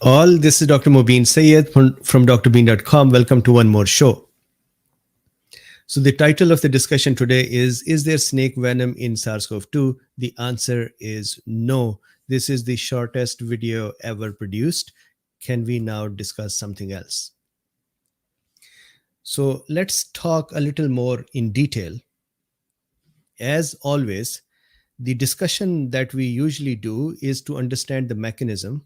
All. This is Dr. Mobeen Sayed from drbeen.com. Welcome to one more show. So the title of the discussion today is there snake venom in SARS-CoV-2? The answer is no. This is the shortest video ever produced. Can we now discuss something else? So let's talk a little more in detail. As always, the discussion that we usually do is to understand the mechanism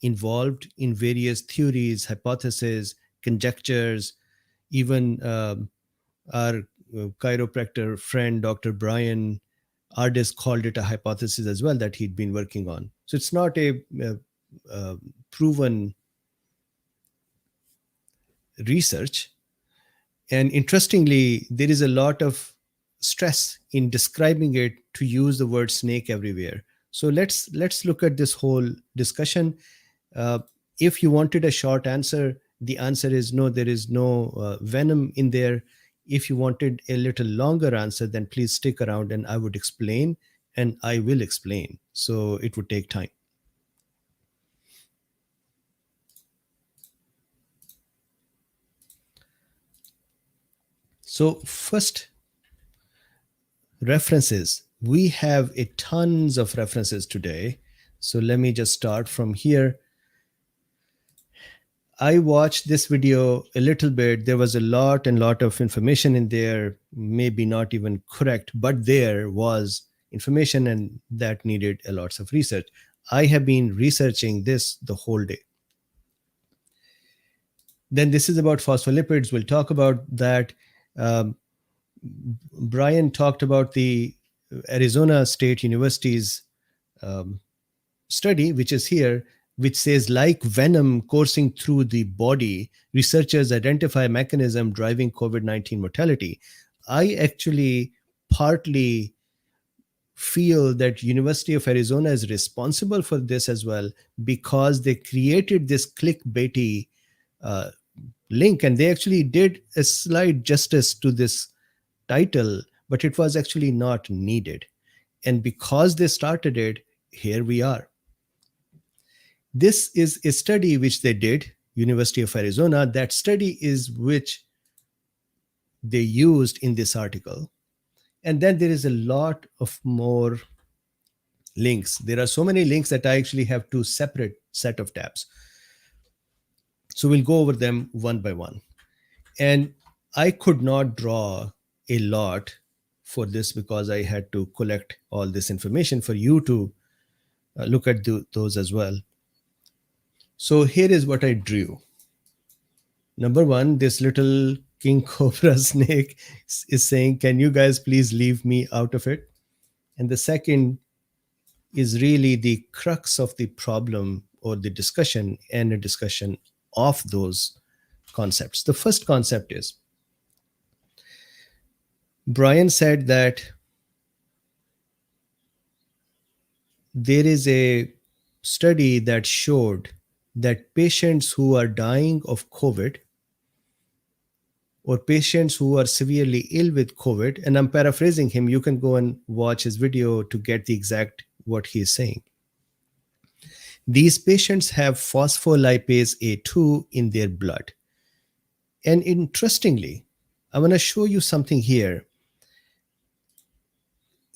involved in various theories, hypotheses, conjectures, even our chiropractor friend, Dr. Bryan Ardis, called it a hypothesis as well that he'd been working on. So it's not a proven research. And interestingly, there is a lot of stress in describing it to use the word snake everywhere. So let's look at this whole discussion. If you wanted a short answer, the answer is no, there is no venom in there. If you wanted a little longer answer, then please stick around and I would explain, and I will explain. So it would take time. So first, references. We have a tons of references today. So let me just start from here. I watched this video a little bit. There was a lot of information in there, maybe not even correct, but there was information and that needed a lots of research. I have been researching this the whole day. Then this is about phospholipids. We'll talk about that. Bryan talked about the Arizona State University's study, which is here, which says, like venom coursing through the body, researchers identify mechanism driving COVID-19 mortality. I actually partly feel that University of Arizona is responsible for this as well, because they created this clickbaity link, and they actually did a slight justice to this title, but it was actually not needed. And because they started it, here we are. This is a study which they did, University of Arizona. That study is which they used in this article. And then there is a lot of more links. There are so many links that I actually have two separate set of tabs. So we'll go over them one by one. And I could not draw a lot for this because I had to collect all this information for you to look at those as well. So here is what I drew. Number one, this little king cobra snake is saying, can you guys please leave me out of it? And the second is really the crux of the problem or the discussion, and a discussion of those concepts. The first concept is, Bryan said that there is a study that showed that patients who are dying of COVID, or patients who are severely ill with COVID, and I'm paraphrasing him, you can go and watch his video to get the exact what he's saying. These patients have Phospholipase A2 in their blood. And interestingly, I want to show you something here.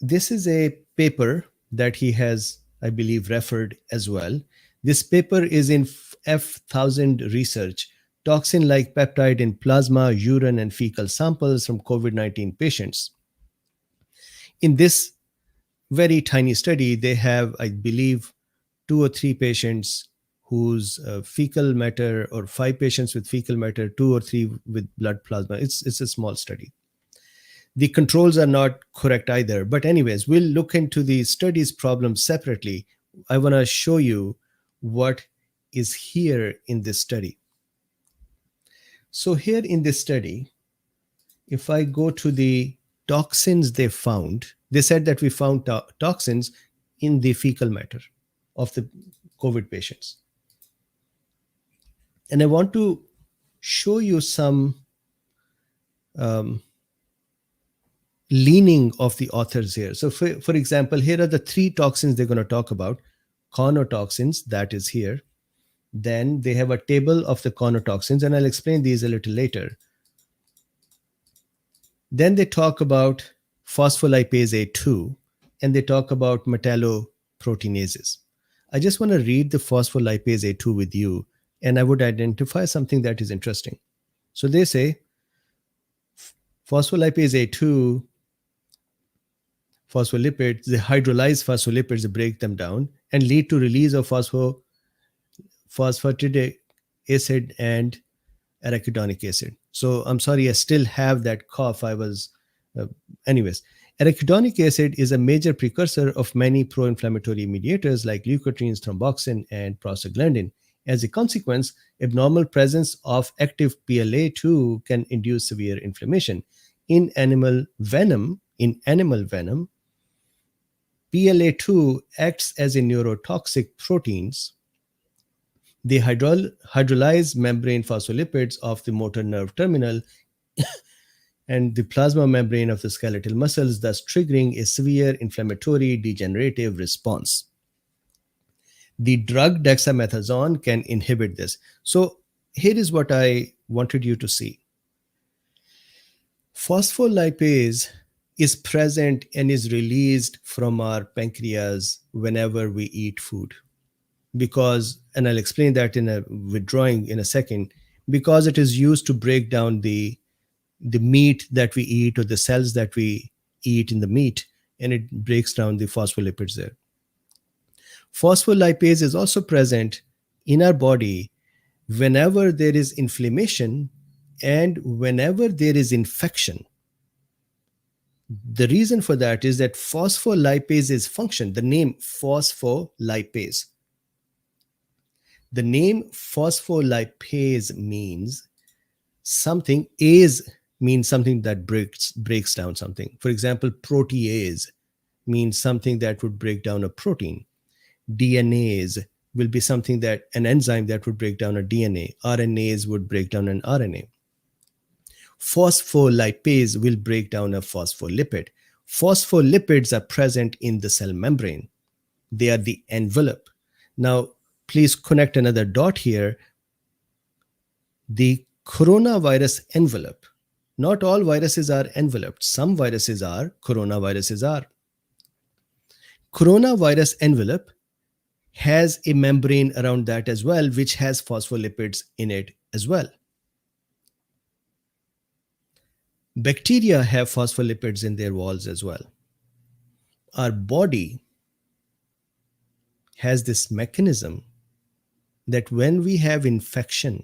This is a paper that he has, I believe, referred as well. This paper is in F1000 research, toxin-like peptide in plasma, urine, and fecal samples from COVID-19 patients. In this very tiny study, they have, I believe, 2 or 3 patients whose fecal matter, or 5 patients with fecal matter, 2 or 3 with blood plasma. It's a small study. The controls are not correct either. But anyways, we'll look into the studies problem separately. I want to show you what is here in this study. So here in this study, if I go to the toxins they found, they said that we found toxins in the fecal matter of the COVID patients. And I want to show you some leaning of the authors here. So for example, here are the 3 toxins they're going to talk about. Conotoxins, that is here. Then they have a table of the conotoxins, and I'll explain these a little later. Then they talk about phospholipase A2, and they talk about metalloproteinases. I just want to read the phospholipase A2 with you, and I would identify something that is interesting. So they say phospholipase A2, phospholipids, they hydrolyze phospholipids, they break them down and lead to release of phosphatidic acid and arachidonic acid. So I'm sorry, I still have that cough. Uh, anyways. Arachidonic acid is a major precursor of many pro-inflammatory mediators like leukotrienes, thromboxane, and prostaglandin. As a consequence, abnormal presence of active PLA2 can induce severe inflammation. In animal venom, PLA2 acts as a neurotoxic proteins. They hydrolyze membrane phospholipids of the motor nerve terminal and the plasma membrane of the skeletal muscles, thus triggering a severe inflammatory degenerative response. The drug dexamethasone can inhibit this. So here is what I wanted you to see. Phospholipase is present and is released from our pancreas whenever we eat food. Because, and I'll explain that in a withdrawing in a second, because it is used to break down the meat that we eat or the cells that we eat in the meat, and it breaks down the phospholipids there. Phospholipase is also present in our body whenever there is inflammation and whenever there is infection. The reason for that is that phospholipase's function, the name phospholipase. The name phospholipase means something, ase means something that breaks down something. For example, protease means something that would break down a protein. DNase will be something that, an enzyme that would break down a DNA. RNase would break down an RNA. Phospholipase will break down a phospholipid. Phospholipids are present in the cell membrane. They are the envelope. Now, please connect another dot here. The coronavirus envelope. Not all viruses are enveloped. Some viruses are, coronaviruses are. Coronavirus envelope has a membrane around that as well, which has phospholipids in it as well. Bacteria have phospholipids in their walls as well. Our body has this mechanism that when we have infection,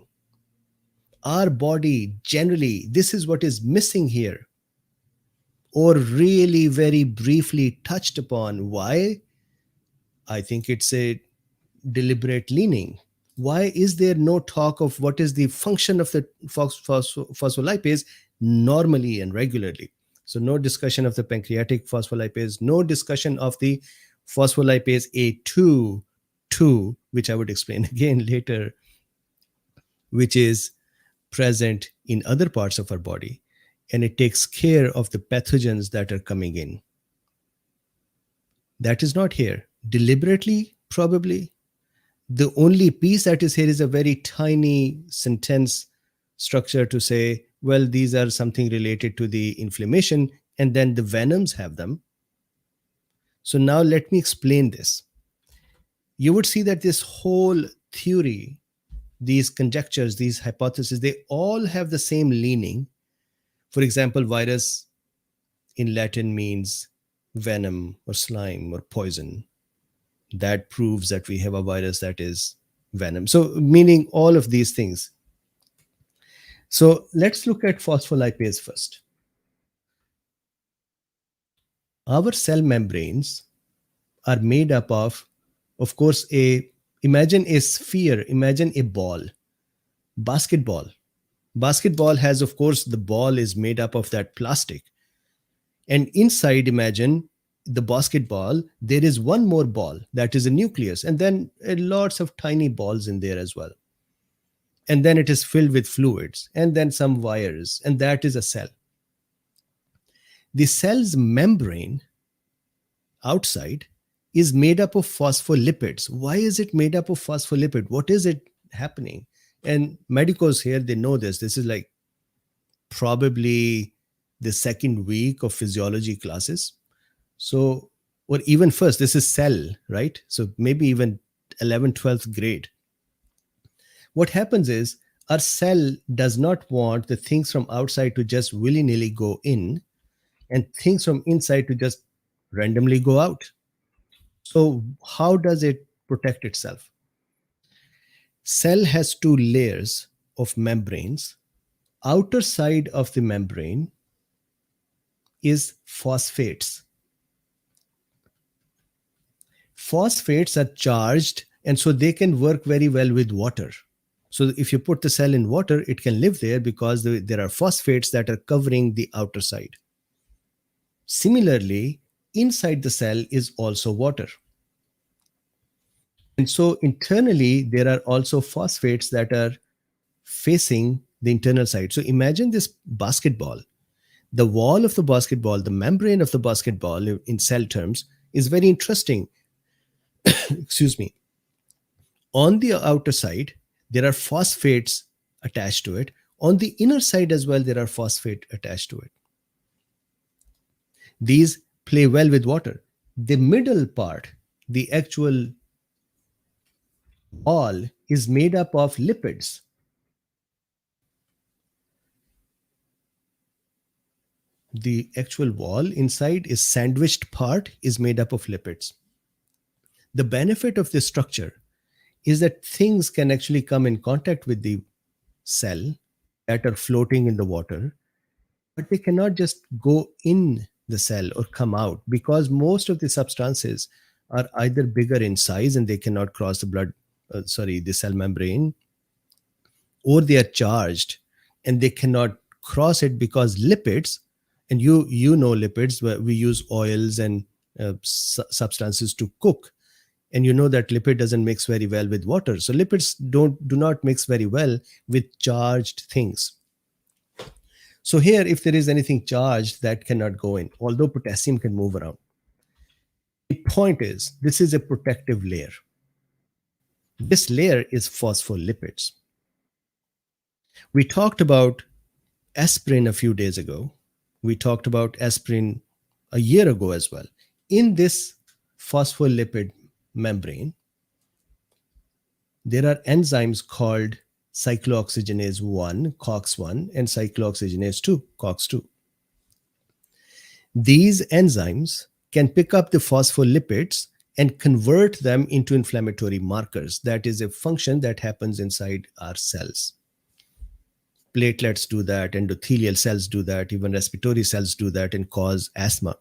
our body generally, this is what is missing here, or really very briefly touched upon. Why? I think it's a deliberate leaning. Why is there no talk of what is the function of the phospholipase normally and regularly? So no discussion of the pancreatic phospholipase, no discussion of the phospholipase A2, which I would explain again later, which is present in other parts of our body, and it takes care of the pathogens that are coming in. That is not here. Deliberately, probably. The only piece that is here is a very tiny sentence structure to say, well, these are something related to the inflammation, and then the venoms have them. So now let me explain this. You would see that this whole theory, these conjectures, these hypotheses, they all have the same leaning. For example, virus in Latin means venom or slime or poison. That proves that we have a virus that is venom. So meaning all of these things. So let's look at phospholipase first. Our cell membranes are made up of course, imagine a sphere, imagine a ball, basketball. Basketball has, of course, the ball is made up of that plastic. And inside, imagine the basketball, there is one more ball that is a nucleus, and then lots of tiny balls in there as well. And then it is filled with fluids, and then some wires, and that is a cell. The cell's membrane outside is made up of phospholipids. Why is it made up of phospholipid? What is it happening? And medicos here, they know this. This is like probably the second week of physiology classes. So, or even first, this is cell, right? So maybe even 11th, 12th grade. What happens is our cell does not want the things from outside to just willy-nilly go in and things from inside to just randomly go out. So how does it protect itself? Cell has two layers of membranes. Outer side of the membrane is phosphates. Phosphates are charged, and so they can work very well with water. So if you put the cell in water, it can live there because there are phosphates that are covering the outer side. Similarly, inside the cell is also water. And so internally, there are also phosphates that are facing the internal side. So imagine this basketball. The wall of the basketball, the membrane of the basketball in cell terms, is very interesting. Excuse me. On the outer side, there are phosphates attached to it. On the inner side as well, there are phosphate attached to it. These play well with water. The middle part, the actual wall, is made up of lipids. The actual wall inside is sandwiched part is made up of lipids. The benefit of this structure is that things can actually come in contact with the cell that are floating in the water, but they cannot just go in the cell or come out because most of the substances are either bigger in size and they cannot cross the cell membrane, or they are charged and they cannot cross it because lipids, and you know lipids, where we use oils and substances to cook, and you know that lipid doesn't mix very well with water. So lipids do not mix very well with charged things. So here, if there is anything charged, that cannot go in, although potassium can move around. The point is, this is a protective layer. This layer is phospholipids. We talked about aspirin a few days ago. We talked about aspirin a year ago as well. In this phospholipid membrane, there are enzymes called cyclooxygenase 1, COX-1, and cyclooxygenase 2, COX-2. These enzymes can pick up the phospholipids and convert them into inflammatory markers. That is a function that happens inside our cells. Platelets do that, endothelial cells do that, even respiratory cells do that and cause asthma.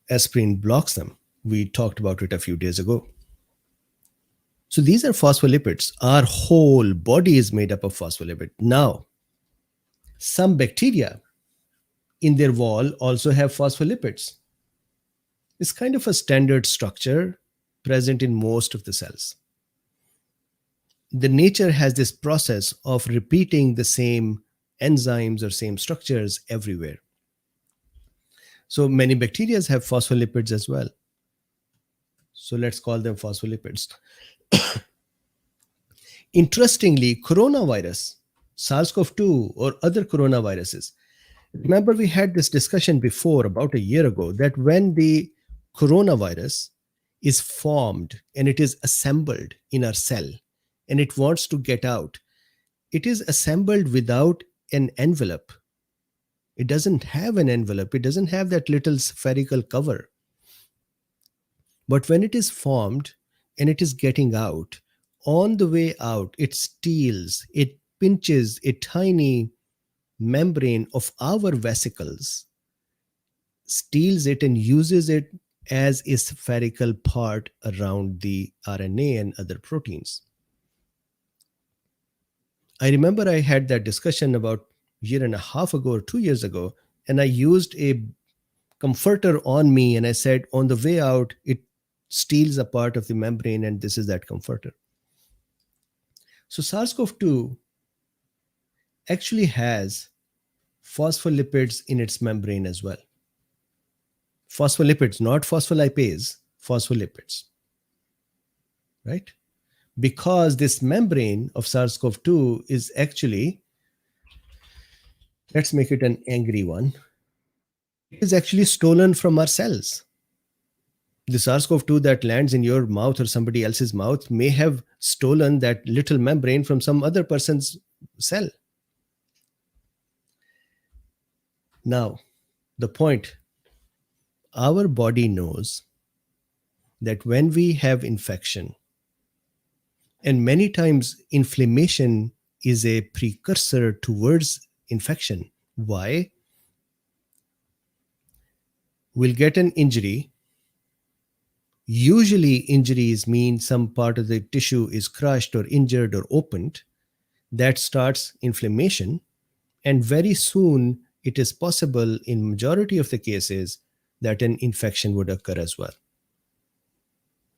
Aspirin blocks them. We talked about it a few days ago. So these are phospholipids. Our whole body is made up of phospholipid. Now, some bacteria in their wall also have phospholipids. It's kind of a standard structure present in most of the cells. The nature has this process of repeating the same enzymes or same structures everywhere. So many bacteria have phospholipids as well. So let's call them phospholipids. Interestingly, coronavirus, SARS-CoV-2 or other coronaviruses, remember we had this discussion before about a year ago that when the coronavirus is formed and it is assembled in our cell and it wants to get out, it is assembled without an envelope. It doesn't have an envelope. It doesn't have that little spherical cover. But when it is formed and it is getting out, on the way out, it steals, it pinches a tiny membrane of our vesicles, steals it and uses it as a spherical part around the RNA and other proteins. I remember I had that discussion about a year and a half ago or 2 years ago, and I used a comforter on me and I said, on the way out, it steals a part of the membrane and this is that comforter. So SARS-CoV-2 actually has phospholipids in its membrane as well. Phospholipids, not phospholipase, phospholipids. right? Because this membrane of SARS-CoV-2 is actually, let's make it an angry one, it is actually stolen from our cells. The SARS-CoV-2 that lands in your mouth or somebody else's mouth may have stolen that little membrane from some other person's cell. Now, the point, our body knows that when we have infection, and many times inflammation is a precursor towards infection. Why? We'll get an injury. Usually injuries mean some part of the tissue is crushed or injured or opened. That starts inflammation, and very soon it is possible in majority of the cases that an infection would occur as well.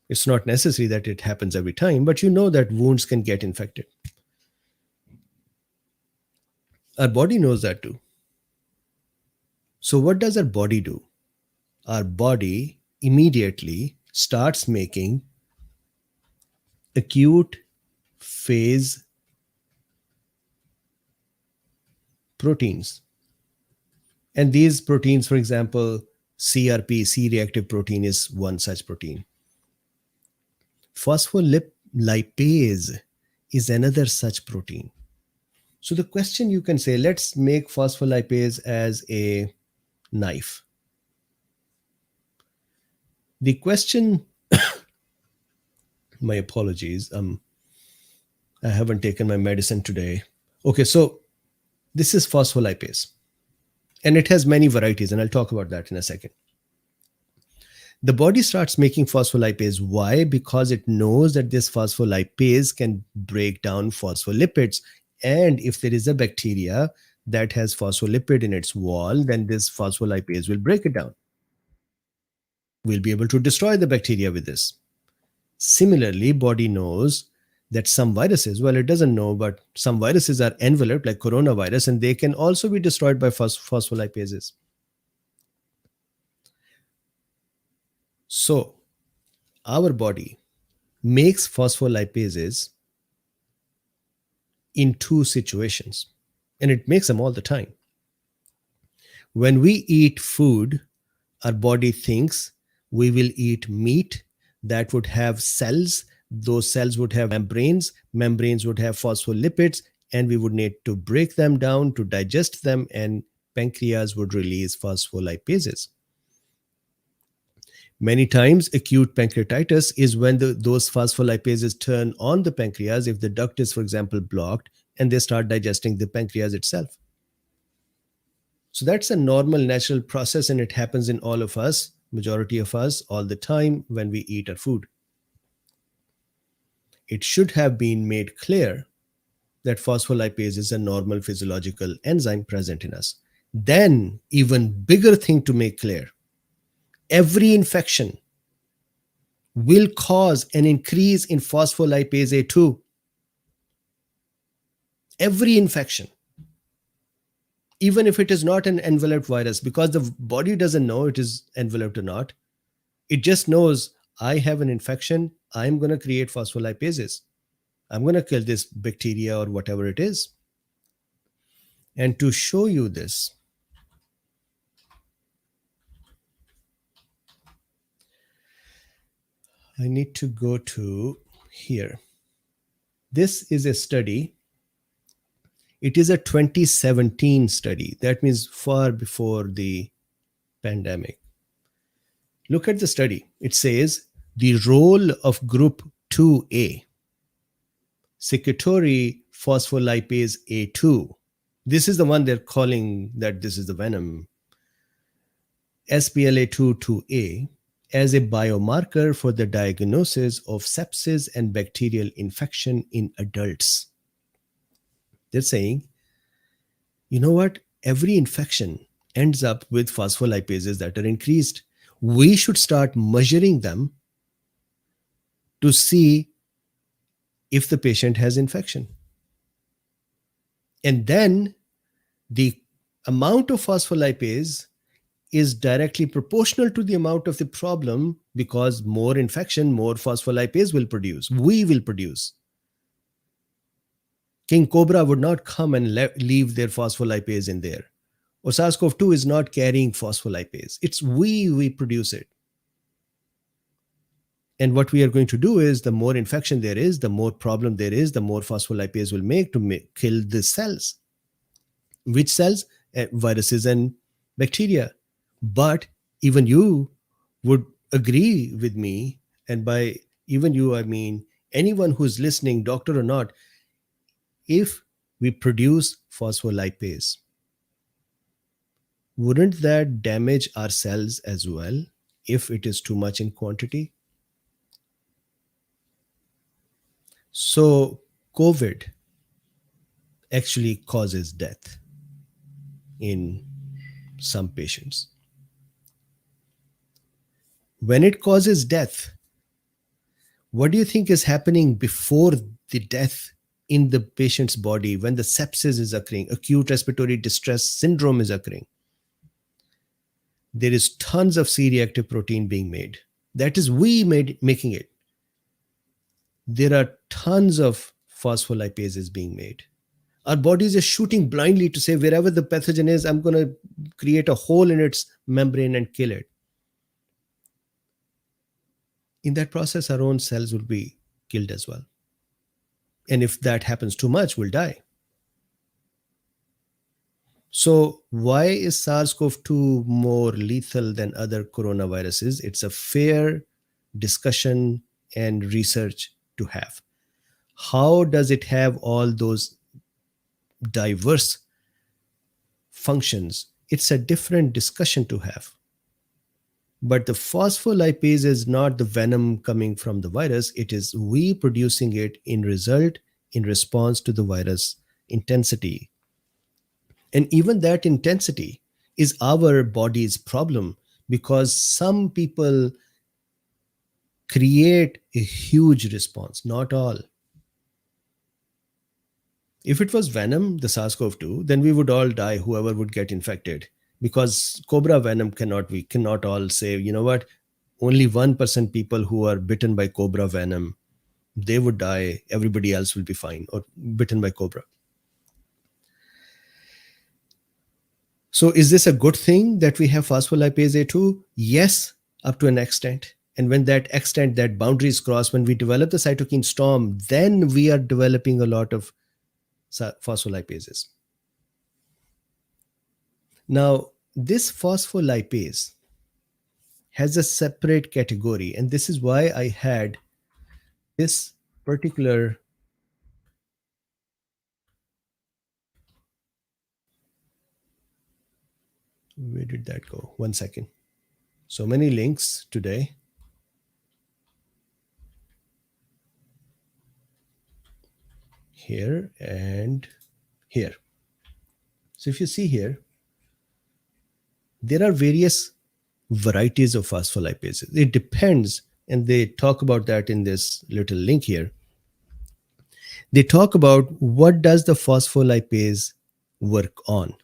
It's not necessary that it happens every time, but you know that wounds can get infected. Our body knows that too. So what does our body do? Our body immediately starts making acute phase proteins. And these proteins, for example, CRP, C-reactive protein, is one such protein. Phospholipase is another such protein. So the question you can say, let's make phospholipase as a knife. The question, my apologies, I haven't taken my medicine today. Okay, so this is phospholipase, and it has many varieties, and I'll talk about that in a second. The body starts making phospholipase. Why? Because it knows that this phospholipase can break down phospholipids. And if there is a bacteria that has phospholipid in its wall, then this phospholipase will break it down. We'll be able to destroy the bacteria with this. Similarly, body knows that some viruses, well, it doesn't know, but some viruses are enveloped like coronavirus, and they can also be destroyed by phospholipases. So our body makes phospholipases in two situations, and it makes them all the time. When we eat food, our body thinks we will eat meat that would have cells. Those cells would have membranes. Membranes would have phospholipids, and we would need to break them down to digest them, and pancreas would release phospholipases. Many times, acute pancreatitis is when those phospholipases turn on the pancreas if the duct is, for example, blocked, and they start digesting the pancreas itself. So that's a normal, natural process, and it happens in all of us, majority of us, all the time when we eat our food. It should have been made clear that phospholipase is a normal physiological enzyme present in us. Then, even bigger thing to make clear, every infection will cause an increase in phospholipase A2. Every infection, even if it is not an enveloped virus, because the body doesn't know it is enveloped or not. It just knows I have an infection, I'm going to create phospholipases. I'm going to kill this bacteria or whatever it is. And to show you this, I need to go to here. This is a study. It is a 2017 study. That means far before the pandemic. Look at the study. It says the role of group 2A, secretory phospholipase A2. This is the one they're calling that this is the Venom. SPLA2-2A as a biomarker for the diagnosis of sepsis and bacterial infection in adults. They're saying, you know what? Every infection ends up with phospholipases that are increased. We should start measuring them to see if the patient has infection. And then the amount of phospholipase is directly proportional to the amount of the problem, because more infection, more phospholipase will produce. We will produce. King Cobra would not come and leave their phospholipase in there. Or SARS-CoV-2 is not carrying phospholipase. It's we produce it. And what we are going to do is, the more infection there is, the more problem there is, the more phospholipase will make to kill the cells. Which cells? Viruses and bacteria. But even you would agree with me, and by even you, I mean anyone who's listening, doctor or not, if we produce phospholipase, wouldn't that damage our cells as well if it is too much in quantity? So COVID actually causes death in some patients. When it causes death, what do you think is happening before the death in the patient's body when the sepsis is occurring, acute respiratory distress syndrome is occurring? There is tons of C-reactive protein being made. That is making it. There are tons of phospholipases being made. Our bodies are shooting blindly to say, wherever the pathogen is, I'm going to create a hole in its membrane and kill it. In that process, our own cells will be killed as well. And if that happens too much, we'll die. So why is SARS-CoV-2 more lethal than other coronaviruses? It's a fair discussion and research to have. How does it have all those diverse functions? It's a different discussion to have. But the phospholipase is not the venom coming from the virus. It is we producing it in response to the virus intensity. And even that intensity is our body's problem, because some people create a huge response, not all. If it was venom, the SARS-CoV-2, then we would all die, whoever would get infected. Because cobra venom we cannot all say, you know what, only 1% people who are bitten by cobra venom, they would die, everybody else will be fine, or bitten by cobra. So is this a good thing that we have phospholipase A2? Yes, up to an extent. And when that extent, that boundaries cross, when we develop the cytokine storm, then we are developing a lot of phospholipases. Now, this phospholipase has a separate category, and this is why I had this particular where did that go? 1 second. So many links today. Here and here. So if you see here, there are various varieties of phospholipases. It depends, and they talk about that in this little link here. They talk about what does the phospholipase work on.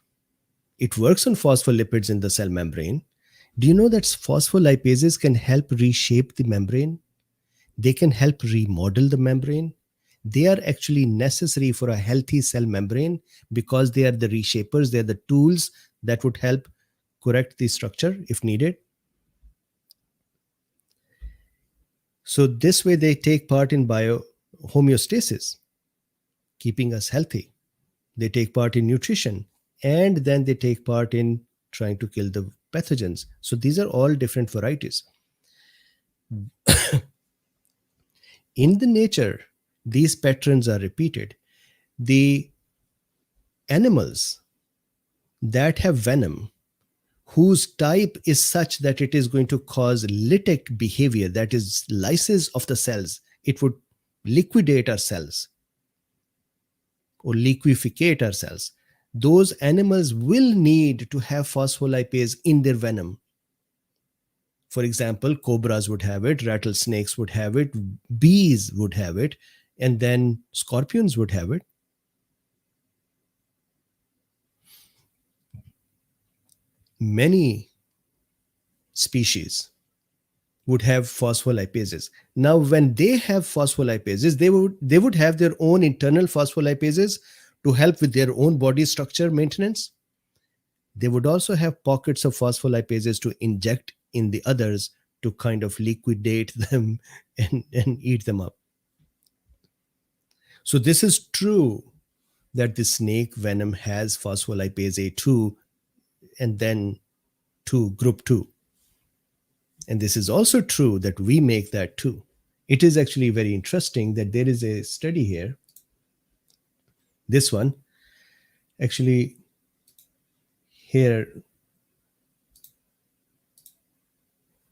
It works on phospholipids in the cell membrane. Do you know that phospholipases can help reshape the membrane? They can help remodel the membrane. They are actually necessary for a healthy cell membrane because they are the reshapers. They are the tools that would help correct the structure if needed. So this way they take part in homeostasis, keeping us healthy. They take part in nutrition, and then they take part in trying to kill the pathogens. So these are all different varieties. In the nature, these patterns are repeated. The animals that have venom, whose type is such that it is going to cause lytic behavior, that is lysis of the cells, it would liquidate our cells or liquefiate our cells. Those animals will need to have phospholipase in their venom. For example, cobras would have it, rattlesnakes would have it, bees would have it, and then scorpions would have it. Many species would have phospholipases. Now, when they have phospholipases, they would have their own internal phospholipases to help with their own body structure maintenance. They would also have pockets of phospholipases to inject in the others to kind of liquidate them and eat them up. So this is true that the snake venom has phospholipase A2 and then group 2. And this is also true that we make that too. It is actually very interesting that there is a study here. This one, actually, here,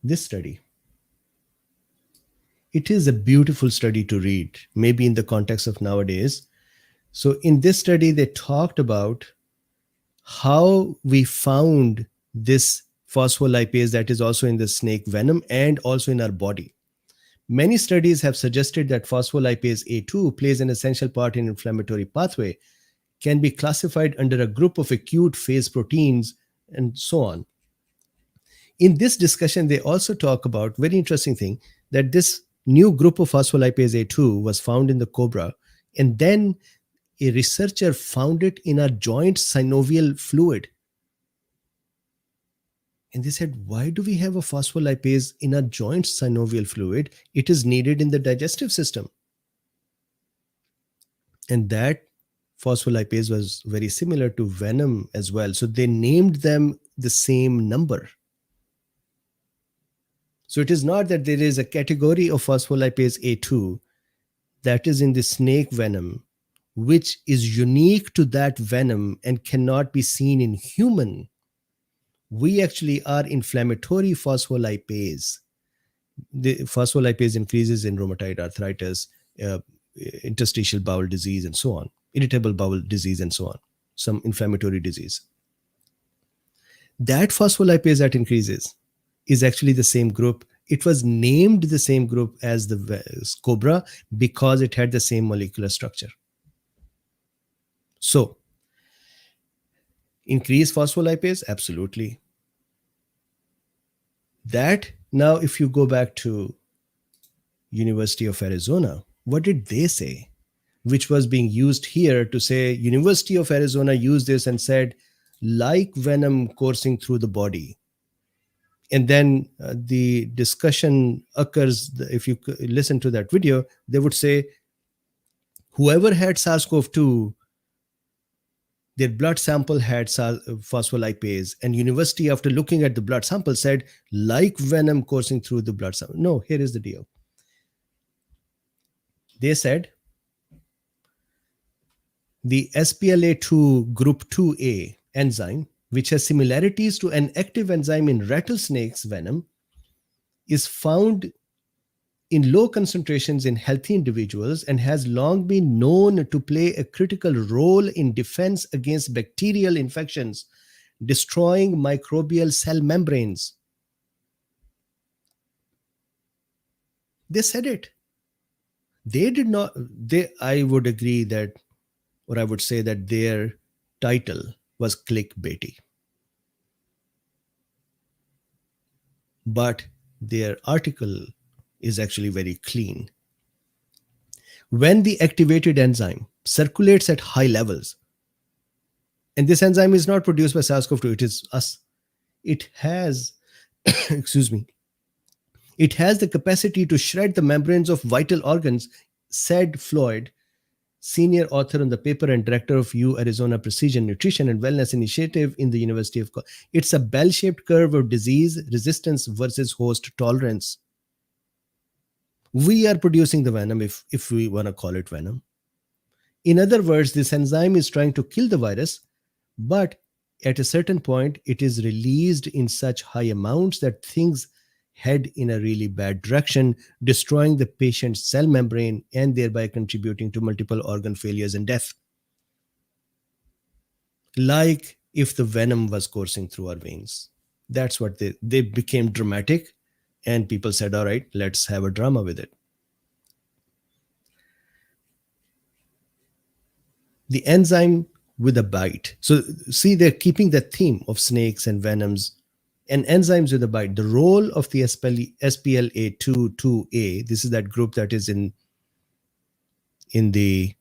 this study. It is a beautiful study to read, maybe in the context of nowadays. So in this study, they talked about how we found this phospholipase that is also in the snake venom and also in our body. Many studies have suggested that phospholipase A2 plays an essential part in inflammatory pathway, can be classified under a group of acute phase proteins, and so on. In this discussion, they also talk about very interesting thing that this new group of phospholipase A2 was found in the cobra, and then a researcher found it in our joint synovial fluid. And they said, why do we have a phospholipase in our joint synovial fluid? It is needed in the digestive system. And that phospholipase was very similar to venom as well. So they named them the same number. So it is not that there is a category of phospholipase A2 that is in the snake venom, which is unique to that venom and cannot be seen in human. We actually are inflammatory phospholipase. The phospholipase increases in rheumatoid arthritis, interstitial bowel disease, and so on, irritable bowel disease, and so on, some inflammatory disease. That phospholipase that increases is actually the same group. It was named the same group as the cobra because it had the same molecular structure. So, increase phospholipase? Absolutely. That, now if you go back to University of Arizona, what did they say? Which was being used here to say University of Arizona used this and said, like venom coursing through the body. And then the discussion occurs, if you listen to that video, they would say, whoever had SARS-CoV-2, their blood sample had phospholipase, and university, after looking at the blood sample, said, like venom coursing through the blood sample. No, here is the deal. They said, the SPLA2 group 2A enzyme, which has similarities to an active enzyme in rattlesnake's venom, is found in low concentrations in healthy individuals and has long been known to play a critical role in defense against bacterial infections, destroying microbial cell membranes. They said it. They did not, I would agree that, or I would say that their title was clickbaity. But their article is actually very clean. When the activated enzyme circulates at high levels, and this enzyme is not produced by SARS-CoV-2, it is us. It has, excuse me, it has the capacity to shred the membranes of vital organs, said Floyd, senior author on the paper and director of Arizona Precision Nutrition and Wellness Initiative in the University of It's a bell-shaped curve of disease resistance versus host tolerance. We are producing the venom, if we want to call it venom. In other words, this enzyme is trying to kill the virus, but at a certain point, it is released in such high amounts that things head in a really bad direction, destroying the patient's cell membrane and thereby contributing to multiple organ failures and death. Like if the venom was coursing through our veins. That's what they became dramatic, and people said, all right, let's have a drama with it. The enzyme with a bite. So see, they're keeping the theme of snakes and venoms and enzymes with a bite. The role of the SPLA2, this is that group that is in the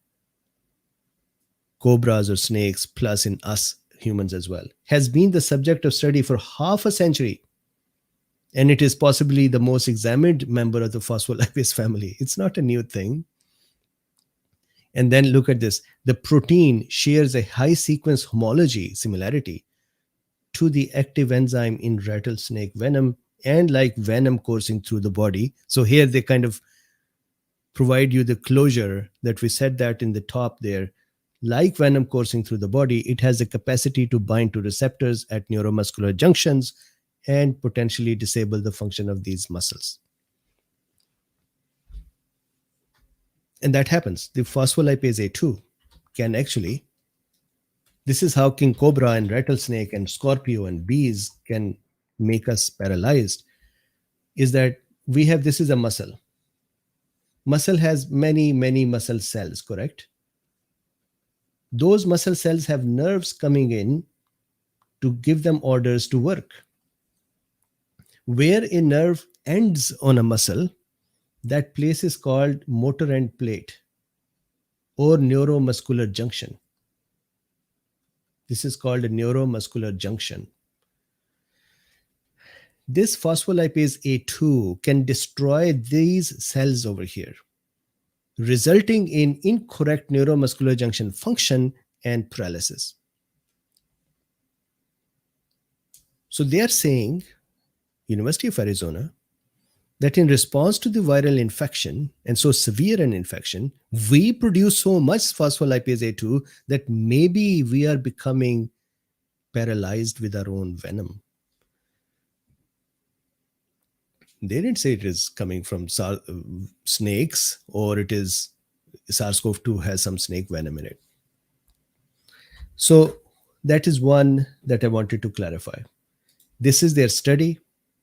cobras or snakes, plus in us humans as well, has been the subject of study for half a century. And it is possibly the most examined member of the phospholipase family. It's not a new thing. And then look at this. The protein shares a high sequence homology similarity to the active enzyme in rattlesnake venom, and like venom coursing through the body. So here they kind of provide you the closure that we said that in the top there. Like venom coursing through the body, it has the capacity to bind to receptors at neuromuscular junctions and potentially disable the function of these muscles. And that happens. The phospholipase A2 can actually, this is how king cobra and rattlesnake and scorpio and bees can make us paralyzed, is that we have, this is a muscle. Muscle has many, many muscle cells, correct? Those muscle cells have nerves coming in to give them orders to work. Where a nerve ends on a muscle, that place is called motor end plate or neuromuscular junction. This is called a neuromuscular junction. This phospholipase A2 can destroy these cells over here, resulting in incorrect neuromuscular junction function and paralysis. So they are saying, University of Arizona, that in response to the viral infection, and so severe an infection, we produce so much phospholipase A2 that maybe we are becoming paralyzed with our own venom. They didn't say it is coming from snakes, or it is SARS-CoV-2 has some snake venom in it. So that is one that I wanted to clarify. This is their study.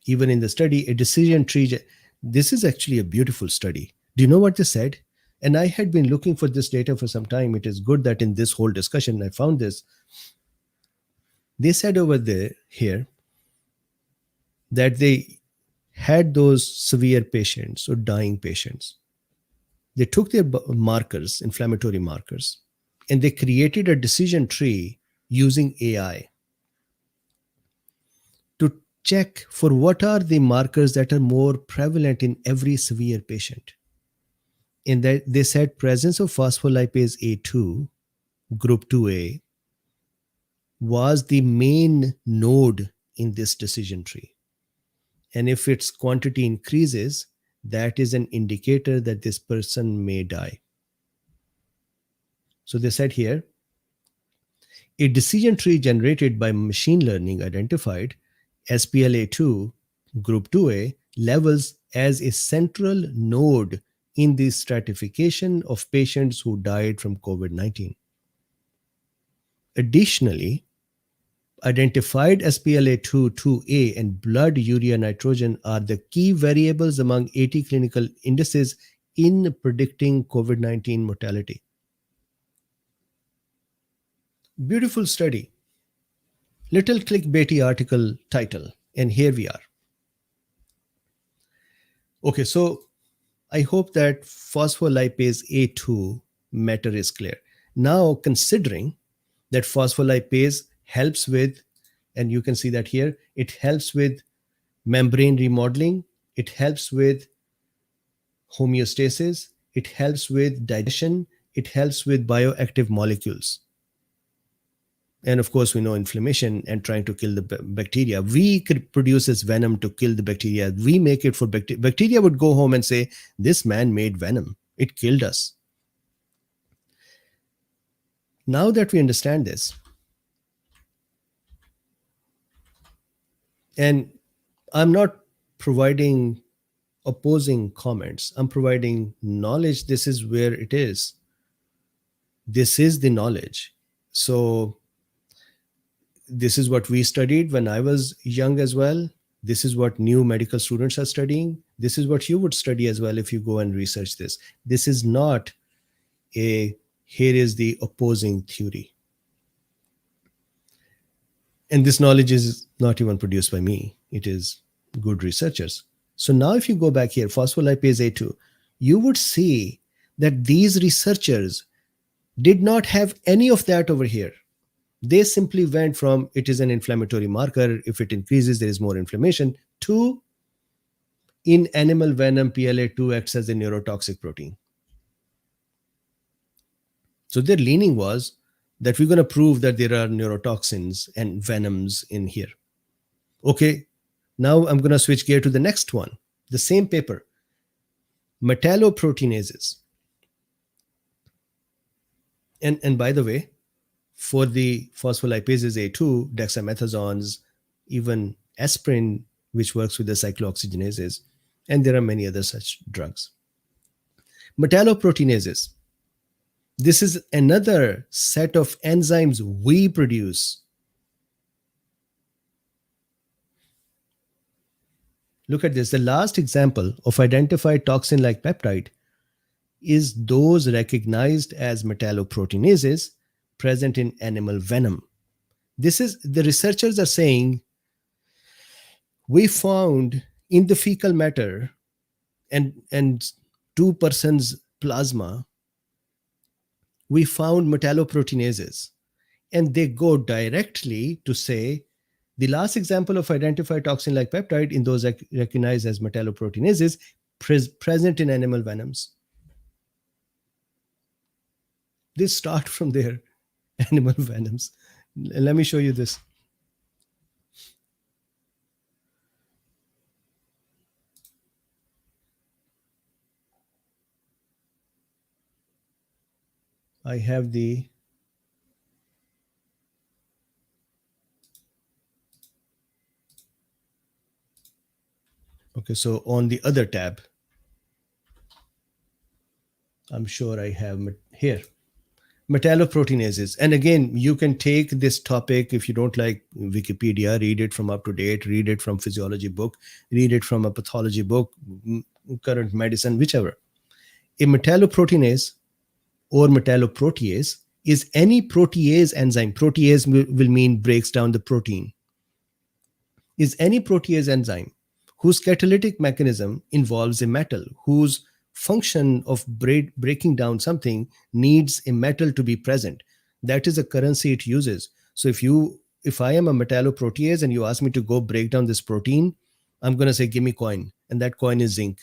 Even in the study, a decision tree. This is actually a beautiful study. Do you know what they said? And I had been looking for this data for some time. It is good that in this whole discussion I found this. They said over there here that they had those severe patients or dying patients. They took their markers, inflammatory markers, and they created a decision tree using AI to check for what are the markers that are more prevalent in every severe patient. And that they said presence of phospholipase A2, group 2A, was the main node in this decision tree. And if its quantity increases, that is an indicator that this person may die. So they said here, a decision tree generated by machine learning identified SPLA2 group 2A levels as a central node in the stratification of patients who died from COVID-19. Additionally, identified SPLA2-2A and blood urea nitrogen are the key variables among 80 clinical indices in predicting COVID-19 mortality. Beautiful study. Little clickbaity article title, and here we are. Okay, so I hope that phospholipase A2 matter is clear. Now, considering that phospholipase helps with, and you can see that here, it helps with membrane remodeling, it helps with homeostasis, it helps with digestion, it helps with bioactive molecules. And of course, we know inflammation and trying to kill the bacteria. We could produce this venom to kill the bacteria. We make it for bacteria. Bacteria would go home and say, this man made venom. It killed us. Now that we understand this, and I'm not providing opposing comments, I'm providing knowledge. This is where it is. This is the knowledge. So this is what we studied when I was young as well. This is what new medical students are studying. This is what you would study as well if you go and research this. This is not a, here is the opposing theory. And this knowledge is not even produced by me. It is good researchers. So now if you go back here, phospholipase A2, you would see that these researchers did not have any of that over here. They simply went from it is an inflammatory marker. If it increases, there is more inflammation, to in animal venom, PLA2 acts as a neurotoxic protein. So their leaning was that we're going to prove that there are neurotoxins and venoms in here. Okay, now I'm going to switch gear to the next one. The same paper, Metalloproteinases. And by the way, for the phospholipases A2, dexamethasones, even aspirin, which works with the cyclooxygenases, and there are many other such drugs. Metalloproteinases. This is another set of enzymes we produce. Look at this. The last example of identified toxin-like peptide is those recognized as metalloproteinases present in animal venom. This is, the researchers are saying, we found in the fecal matter and 2% plasma, we found metalloproteinases. And they go directly to say the last example of identified toxin-like peptide in those recognized as metalloproteinases present in animal venoms. They start from there, animal venoms. Let me show you this. I have the okay, so on the other tab, I'm sure I have here, metalloproteinases. And again, you can take this topic, if you don't like Wikipedia, read it from up to date, read it from physiology book, read it from a pathology book, current medicine, whichever. A metalloproteinase or metalloprotease is any protease enzyme. Protease will mean breaks down the protein. Is any protease enzyme whose catalytic mechanism involves a metal, whose function of breaking down something needs a metal to be present. That is a currency it uses. So if I am a metalloprotease and you ask me to go break down this protein, I'm going to say, give me coin. And that coin is zinc.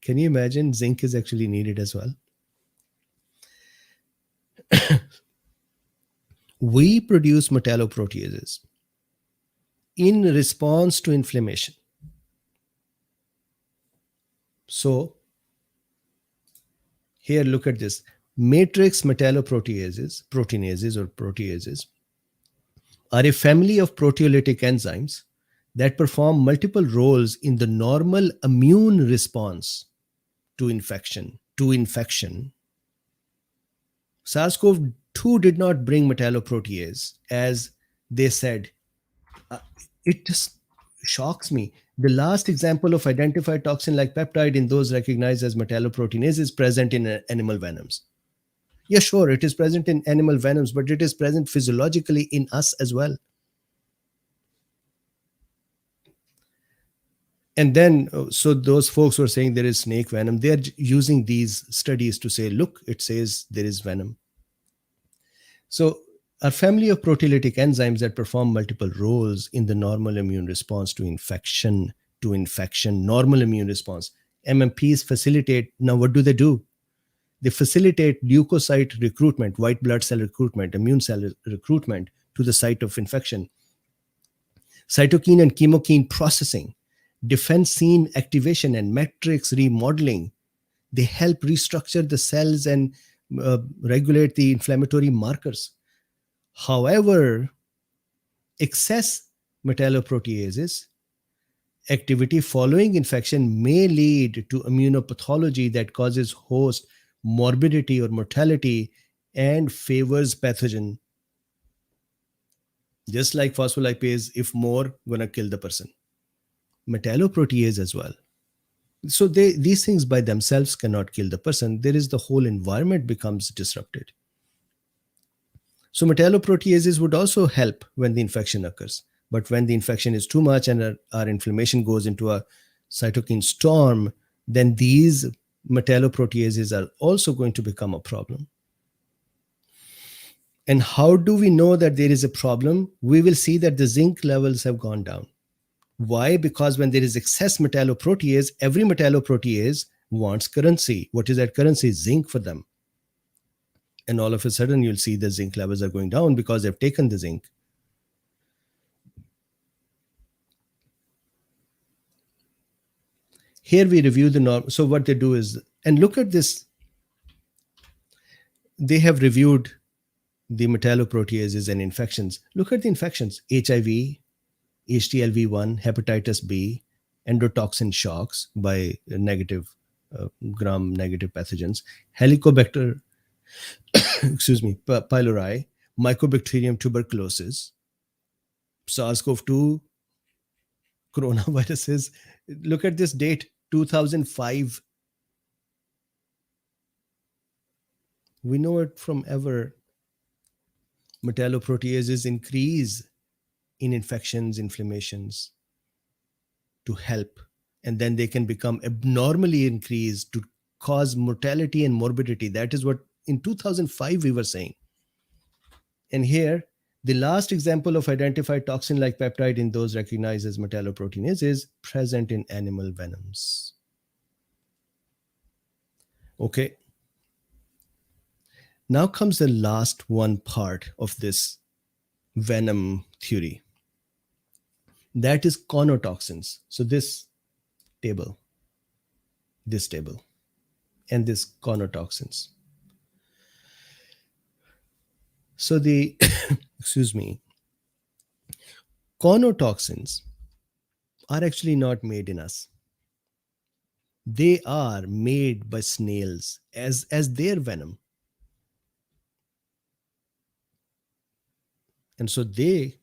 Can you imagine? Zinc is actually needed as well. We produce metalloproteases in response to inflammation. So here, look at this. Matrix metalloproteases, proteases, are a family of proteolytic enzymes that perform multiple roles in the normal immune response to infection. SARS-CoV-2 did not bring metalloprotease, as they said. It just shocks me. The last example of identified toxin-like peptide in those recognized as metalloproteinases is present in animal venoms. Yeah, sure, it is present in animal venoms, but it is present physiologically in us as well. And then, so those folks who are saying there is snake venom, they're using these studies to say, look, it says there is venom. So a family of proteolytic enzymes that perform multiple roles in the normal immune response to infection, normal immune response. MMPs facilitate, now what do? They facilitate leukocyte recruitment, white blood cell recruitment, immune cell recruitment to the site of infection. Cytokine and chemokine processing, defensine activation and matrix remodeling. They help restructure the cells and regulate the inflammatory markers. However, excess metalloproteases activity following infection may lead to immunopathology that causes host morbidity or mortality and favors pathogen. Just like phospholipase, if more, gonna kill the person. Metalloprotease as well. So these things by themselves cannot kill the person. There is the whole environment becomes disrupted. So metalloproteases would also help when the infection occurs. But when the infection is too much and our inflammation goes into a cytokine storm, then these metalloproteases are also going to become a problem. And how do we know that there is a problem? We will see that the zinc levels have gone down. Why? Because when there is excess metalloprotease, every metalloprotease wants currency. What is that currency? Zinc for them. And all of a sudden, you'll see the zinc levels are going down because they've taken the zinc. Here we review the norm. So what they do is, and look at this. They have reviewed the metalloproteases and infections. Look at the infections: HIV, HTLV1, hepatitis B, endotoxin shocks by negative gram-negative pathogens, Helicobacter, pylori, Mycobacterium tuberculosis, SARS-CoV-2, coronaviruses. Look at this date, 2005. We know it from ever. Metalloproteases increase in infections, inflammations to help, and then they can become abnormally increased to cause mortality and morbidity. That is what in 2005 we were saying. And here, the last example of identified toxin-like peptide in those recognized as metalloproteinases present in animal venoms. Okay. Now comes the last one part of this venom theory. That is conotoxins. So this table, and this conotoxins. So the, conotoxins are actually not made in us. They are made by snails as their venom. And so they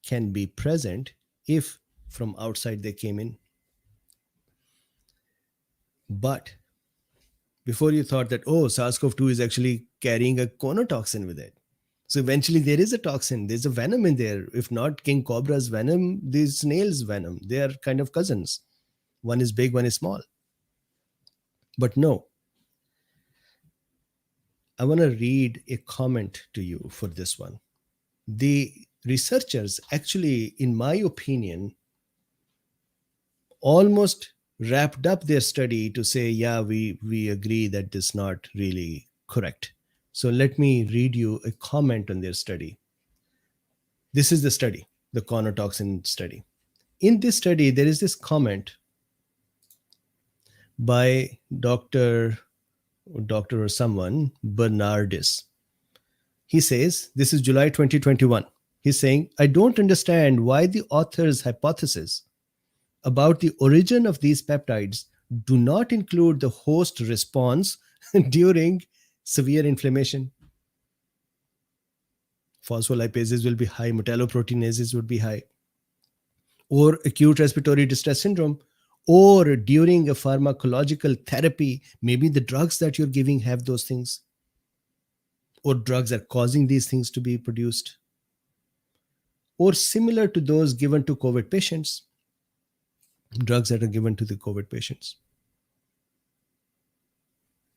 can be present if from outside they came in. But before you thought that, oh, SARS-CoV-2 is actually carrying a conotoxin with it. So eventually there is a toxin, there's a venom in there. If not king cobra's venom, the snail's venom. They are kind of cousins. One is big, one is small. But no. I want to read a comment to you for this one. The researchers actually, in my opinion, almost wrapped up their study to say, yeah, we agree that this is not really correct. So let me read you a comment on their study. This is the study, the conotoxin study. In this study, there is this comment by Dr. or someone, Bernardis. He says, this is July 2021. He's saying, I don't understand why the author's hypothesis about the origin of these peptides do not include the host response during severe inflammation. Phospholipases will be high, metalloproteinases would be high, or acute respiratory distress syndrome, or during a pharmacological therapy, maybe the drugs that you're giving have those things, or drugs are causing these things to be produced, or similar to those given to COVID patients, drugs that are given to the COVID patients.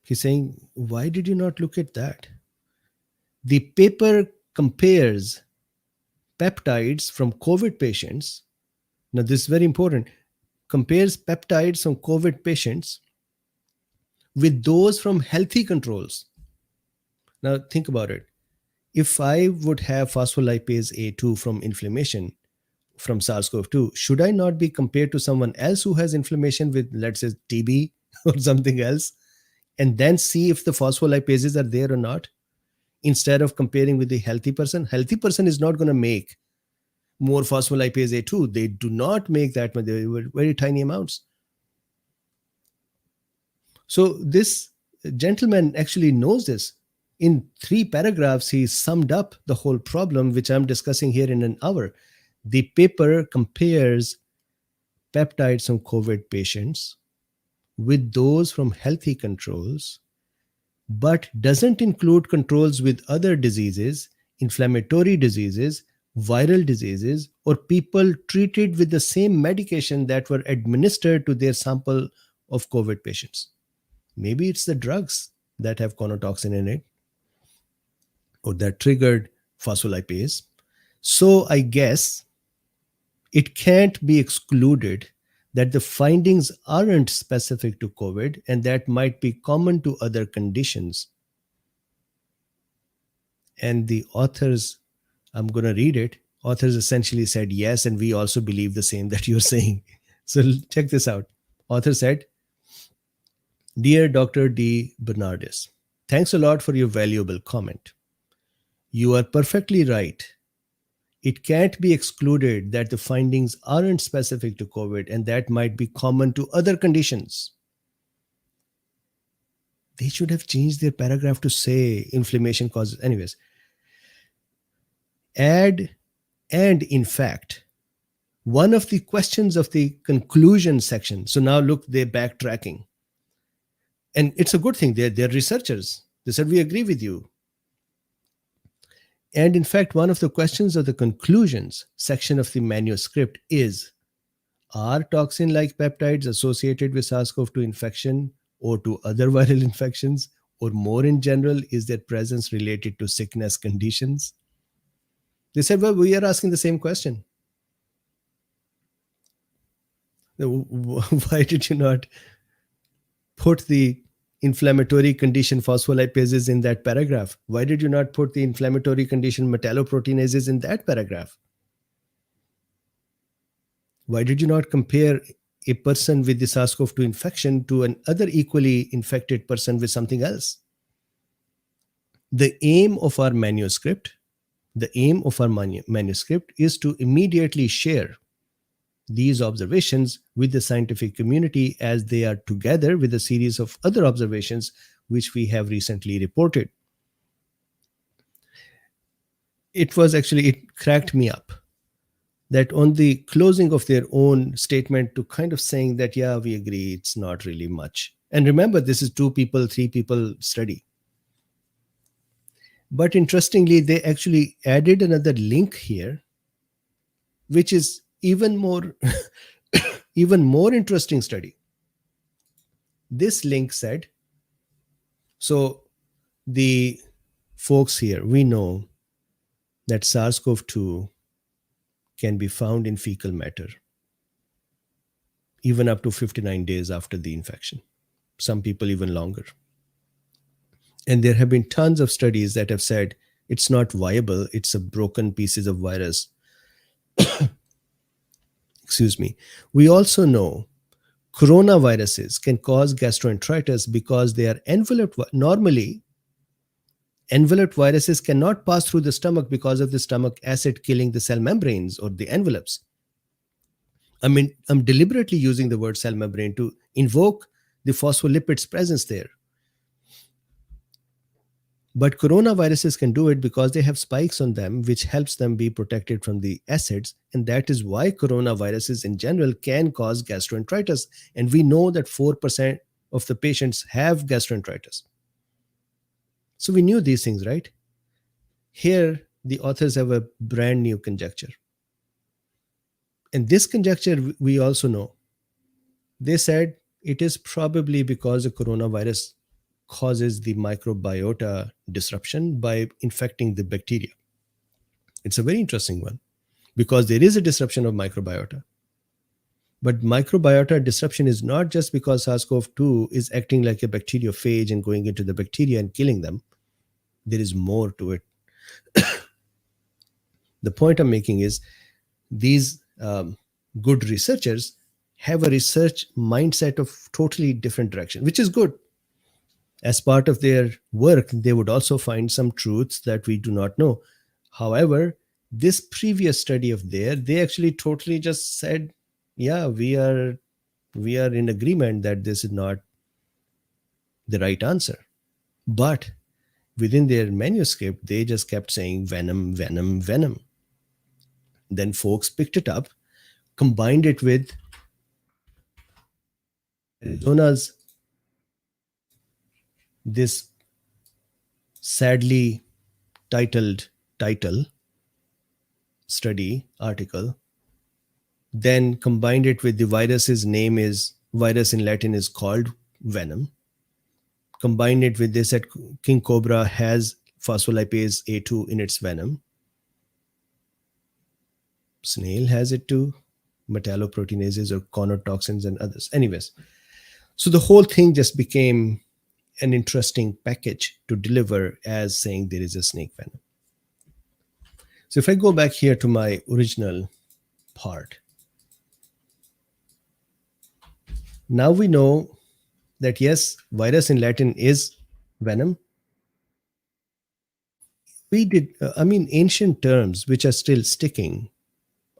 He's saying, why did you not look at that? The paper compares peptides from COVID patients. Now, this is very important. Compares peptides from COVID patients with those from healthy controls. Now, think about it. If I would have phospholipase A2 from inflammation from SARS-CoV-2, should I not be compared to someone else who has inflammation with, let's say, TB or something else, and then see if the phospholipases are there or not, instead of comparing with the healthy person? Healthy person is not going to make more phospholipase A2. They do not make that much. They were very tiny amounts. So this gentleman actually knows this. In 3 paragraphs, he summed up the whole problem, which I'm discussing here in an hour. The paper compares peptides from COVID patients with those from healthy controls, but doesn't include controls with other diseases, inflammatory diseases, viral diseases, or people treated with the same medication that were administered to their sample of COVID patients. Maybe it's the drugs that have conotoxin in it or that triggered phospholipase. So I guess it can't be excluded that the findings aren't specific to COVID and that might be common to other conditions. And the authors, I'm going to read it. Authors essentially said yes, and we also believe the same that you're saying. So check this out. Author said, Dear Dr. Drbeen Ardis, thanks a lot for your valuable comment. You are perfectly right. It can't be excluded that the findings aren't specific to COVID and that might be common to other conditions. They should have changed their paragraph to say inflammation causes. Anyways, add and in fact, one of the questions of the conclusion section. So now look, they're backtracking. And it's a good thing. They're researchers. They said, we agree with you. And in fact, one of the questions of the conclusions section of the manuscript is, are toxin-like peptides associated with SARS-CoV-2 infection or to other viral infections? Or more in general, is their presence related to sickness conditions? They said, well, we are asking the same question. Why did you not put the inflammatory condition phospholipases in that paragraph? Why did you not put the inflammatory condition metalloproteinases in that paragraph? Why did you not compare a person with the SARS-CoV-2 infection to another equally infected person with something else? The aim of our manuscript is to immediately share these observations with the scientific community as they are together with a series of other observations which we have recently reported. It cracked me up that on the closing of their own statement to kind of saying that, yeah, we agree, it's not really much. And remember, this is 2 people, 3 people study. But interestingly, they actually added another link here, which is even more interesting study. This link said, so the folks here, we know that SARS-CoV-2 can be found in fecal matter even up to 59 days after the infection, some people even longer. And there have been tons of studies that have said it's not viable, it's a broken pieces of virus. Excuse me. We also know coronaviruses can cause gastroenteritis because they are enveloped. Normally, enveloped viruses cannot pass through the stomach because of the stomach acid killing the cell membranes or the envelopes. I mean, I'm deliberately using the word cell membrane to invoke the phospholipids presence there. But coronaviruses can do it because they have spikes on them, which helps them be protected from the acids. And that is why coronaviruses in general can cause gastroenteritis. And we know that 4% of the patients have gastroenteritis. So we knew these things, right? Here, the authors have a brand new conjecture. And this conjecture, we also know. They said it is probably because the coronavirus causes the microbiota disruption by infecting the bacteria. It's a very interesting one because there is a disruption of microbiota. But microbiota disruption is not just because SARS-CoV-2 is acting like a bacteriophage and going into the bacteria and killing them. There is more to it. The point I'm making is these good researchers have a research mindset of totally different direction, which is good. As part of their work, they would also find some truths that we do not know. However, this previous study of theirs, they actually totally just said, yeah, we are in agreement that this is not the right answer. But within their manuscript, they just kept saying venom, venom, venom. Then folks picked it up, combined it with Arizona's this sadly titled title, study, article, then combined it with the virus's name is, virus in Latin is called Venom, combined it with this that king cobra has phospholipase A2 in its venom, snail has it too, Metalloproteinases or toxins and others. Anyways, so the whole thing just became an interesting package to deliver as saying there is a snake venom. So if I go back here to my original part, now we know that yes, virus in Latin is venom. We did, ancient terms which are still sticking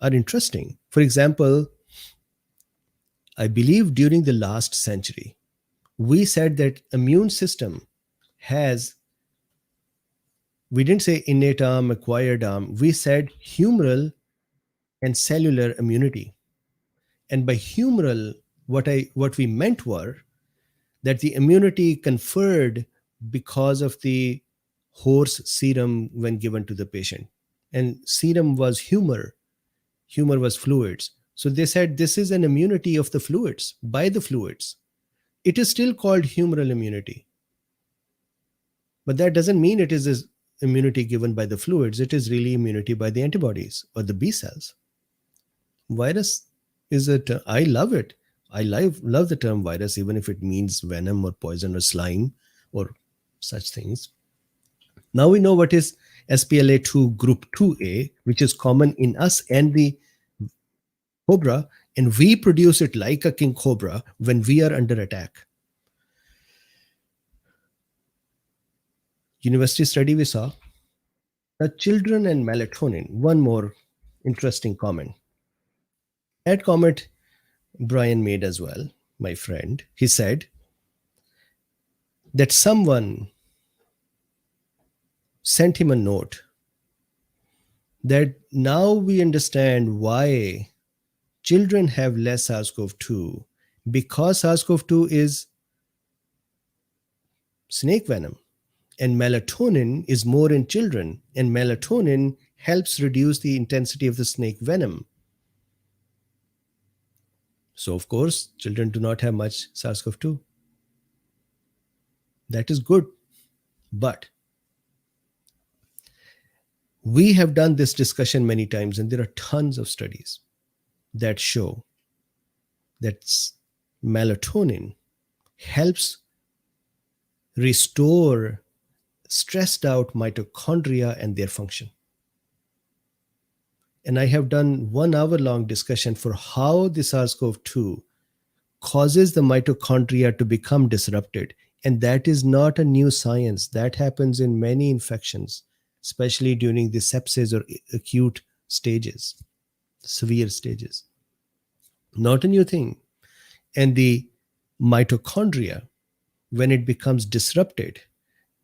are interesting. For example, I believe during the last century, we said that immune system has, we didn't say innate arm, acquired arm, we said humoral and cellular immunity. And by humoral, what we meant were that the immunity conferred because of the horse serum when given to the patient. And serum was humor was fluids. So they said this is an immunity of the fluids, by the fluids. It is still called humoral immunity. But that doesn't mean it is this immunity given by the fluids. It is really immunity by the antibodies or the B cells. Virus is I love it. I love the term virus, even if it means venom or poison or slime or such things. Now we know what is SPLA2 group 2A, which is common in us and the cobra, and we produce it like a king cobra when we are under attack. University study we saw that children and melatonin. One more interesting comment. That comment Brian made as well, my friend. He said that someone sent him a note that now we understand why children have less SARS-CoV-2, because SARS-CoV-2 is snake venom and melatonin is more in children, and melatonin helps reduce the intensity of the snake venom. So of course, children do not have much SARS-CoV-2. That is good. But we have done this discussion many times, and there are tons of studies that show that melatonin helps restore stressed out mitochondria and their function. And I have done 1 hour long discussion for how the SARS-CoV-2 causes the mitochondria to become disrupted. And that is not a new science. That happens in many infections, especially during the sepsis or acute stages, severe stages. Not a new thing. And the mitochondria, when it becomes disrupted,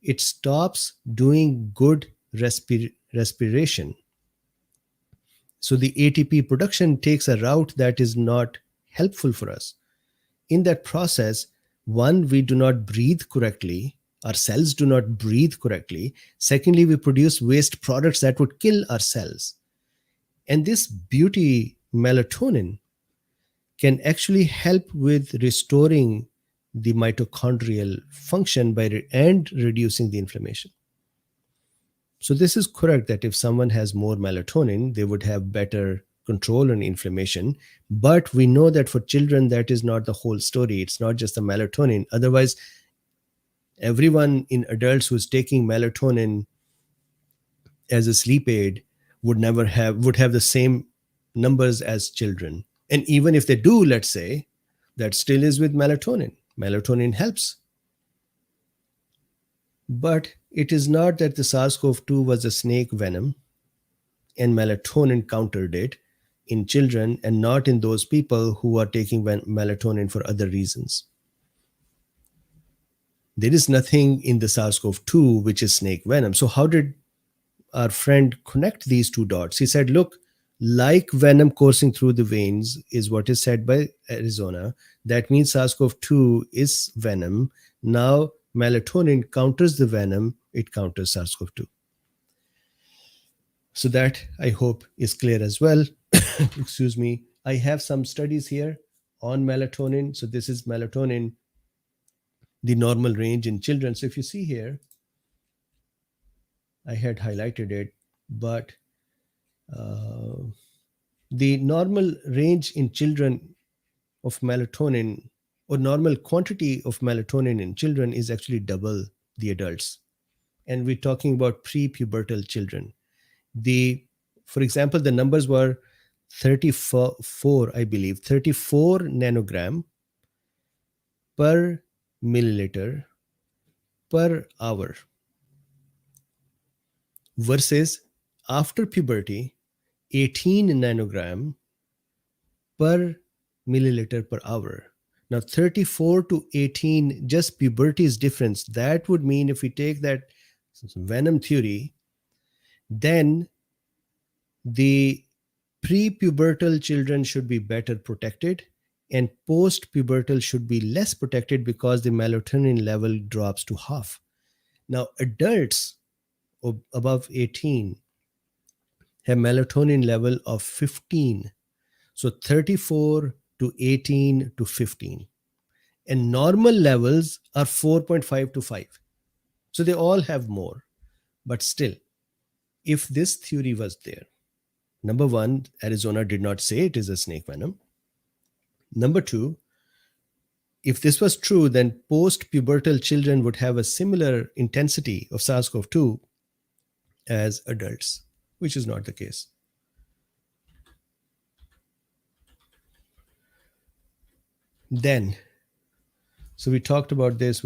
it stops doing good respiration. So the ATP production takes a route that is not helpful for us. In that process, one, we do not breathe correctly. Our cells do not breathe correctly. Secondly, we produce waste products that would kill our cells. And this beauty melatonin can actually help with restoring the mitochondrial function and reducing the inflammation. So this is correct that if someone has more melatonin, they would have better control on inflammation. But we know that for children, that is not the whole story. It's not just the melatonin. Otherwise, everyone in adults who's taking melatonin as a sleep aid would have the same numbers as children. And even if they do, let's say, that still is with melatonin. Melatonin helps. But it is not that the SARS-CoV-2 was a snake venom and melatonin countered it in children and not in those people who are taking melatonin for other reasons. There is nothing in the SARS-CoV-2 which is snake venom. So how did our friend connect these two dots? He said, look, like venom coursing through the veins is what is said by Arizona. That means SARS-CoV-2 is venom. Now melatonin counters the venom, it counters SARS-CoV-2. So that I hope is clear as well. Excuse me. I have some studies here on melatonin. So this is melatonin, the normal range in children. So if you see here, I had highlighted it, but uh, the normal range in children of melatonin, or normal quantity of melatonin in children, is actually double the adults. And we're talking about pre-pubertal children. The, for example, the numbers were 34, I believe, 34 nanogram per milliliter per hour, versus after puberty 18 nanogram per milliliter per hour. Now 34 to 18, just puberty's difference. That would mean, if we take that Venom theory, then the pre-pubertal children should be better protected, and post-pubertal should be less protected because the melatonin level drops to half. Now adults above 18 have melatonin level of 15. So 34 to 18 to 15. And normal levels are 4.5 to 5. So they all have more. But still, if this theory was there, number one, Arizona did not say it is a snake venom. Number two, if this was true, then post-pubertal children would have a similar intensity of SARS-CoV-2 as adults, which is not the case. Then, so we talked about this,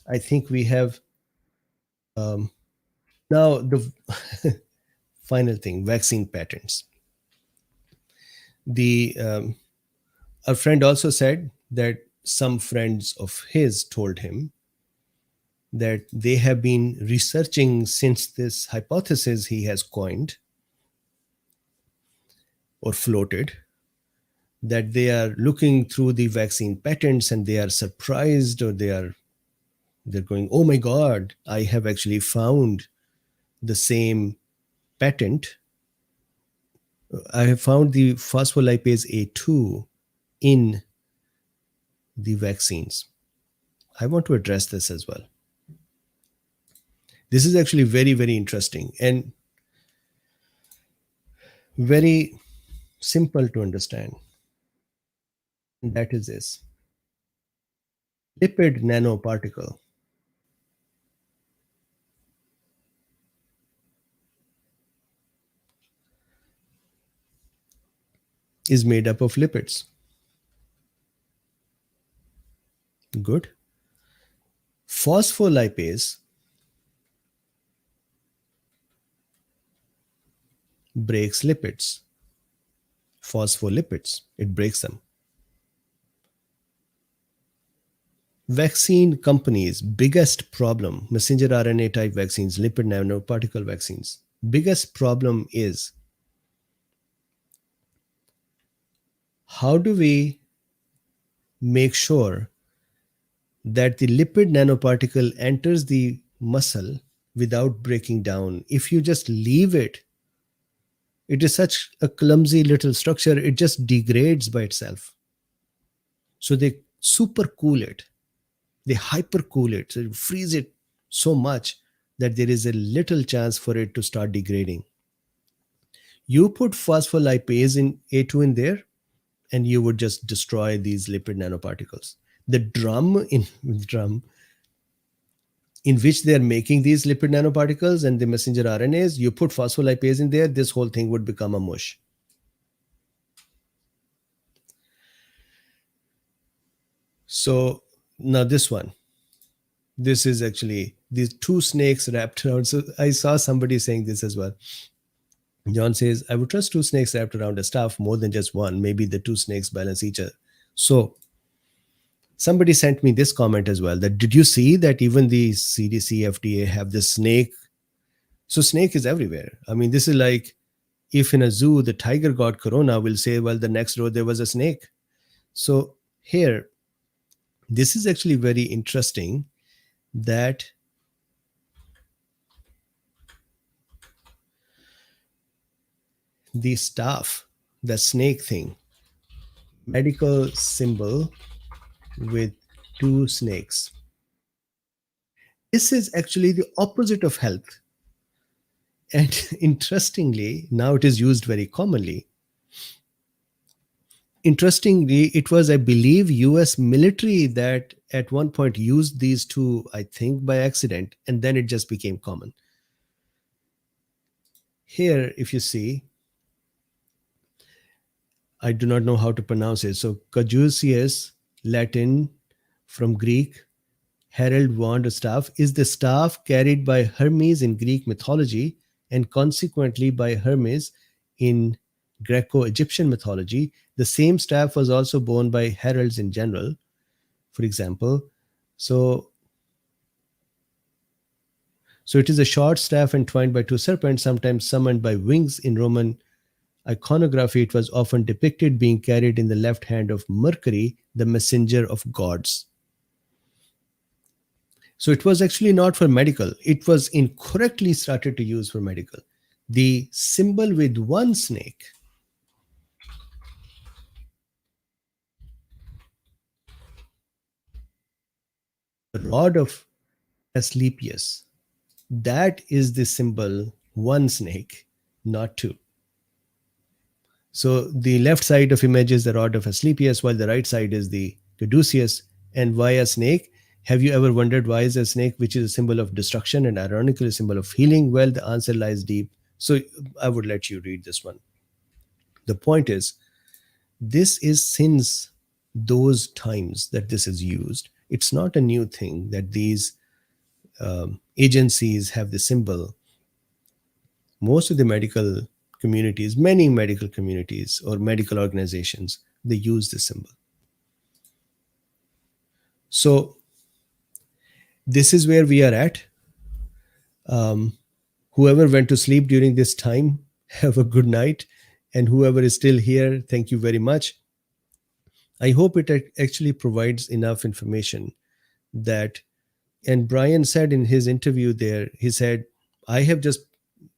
I think we have now the final thing, vaccine patents. A friend also said that some friends of his told him that they have been researching since this hypothesis he has coined or floated, that they are looking through the vaccine patents and they are surprised, or they're going, oh my god, I have actually found the same patent. I have found the phospholipase A2 in the vaccines. I want to address this as well. This is actually very, very interesting and very simple to understand. And that is this: lipid nanoparticle is made up of lipids. Good. Phospholipase breaks lipids. Phospholipids, it breaks them. Vaccine companies' biggest problem, messenger RNA type vaccines, lipid nanoparticle vaccines, biggest problem is, how do we make sure that the lipid nanoparticle enters the muscle without breaking down? If you just leave it, it is such a clumsy little structure, it just degrades by itself. So they super cool it, they hyper cool it, so you freeze it so much that there is a little chance for it to start degrading. You put phospholipase in A2 in there, and you would just destroy these lipid nanoparticles. The drum in which they are making these lipid nanoparticles and the messenger RNAs, you put phospholipase in there, this whole thing would become a mush. So now this is actually these two snakes wrapped around. So I saw somebody saying this as well. John says, I would trust two snakes wrapped around a staff more than just one. Maybe the two snakes balance each other. So somebody sent me this comment as well, that did you see that even the CDC, FDA have this snake? So snake is everywhere. I mean, this is like if in a zoo the tiger got corona, we'll say, well, the next row there was a snake. So here, this is actually very interesting that the staff, the snake thing, medical symbol with two snakes. This is actually the opposite of health. And interestingly, now it is used very commonly. Interestingly, it was, I believe, US military that at one point used these two, I think, by accident, and then it just became common. Here, if you see, I do not know how to pronounce it. So, caduceus, Latin, from Greek, herald, wand, or staff, is the staff carried by Hermes in Greek mythology and consequently by Hermes in Greco-Egyptian mythology. The same staff was also borne by heralds in general, for example. So it is a short staff entwined by two serpents, sometimes summoned by wings. In Roman iconography, it was often depicted being carried in the left hand of Mercury, the messenger of gods. So it was actually not for medical. It was incorrectly started to use for medical. The symbol with one snake, the rod of Asclepius, that is the symbol one snake, not two. So the left side of image is the rod of Asclepius, while the right side is the caduceus. And why a snake? Have you ever wondered why is a snake, which is a symbol of destruction and ironically a symbol of healing? Well, the answer lies deep. So I would let you read this one. The point is, this is since those times that this is used. It's not a new thing that these agencies have the symbol. Most of the medical communities, many medical communities or medical organizations, they use this symbol. So this is where we are at. Whoever went to sleep during this time, have a good night. And whoever is still here, thank you very much. I hope it actually provides enough information that, and Bryan said in his interview there, he said, I have just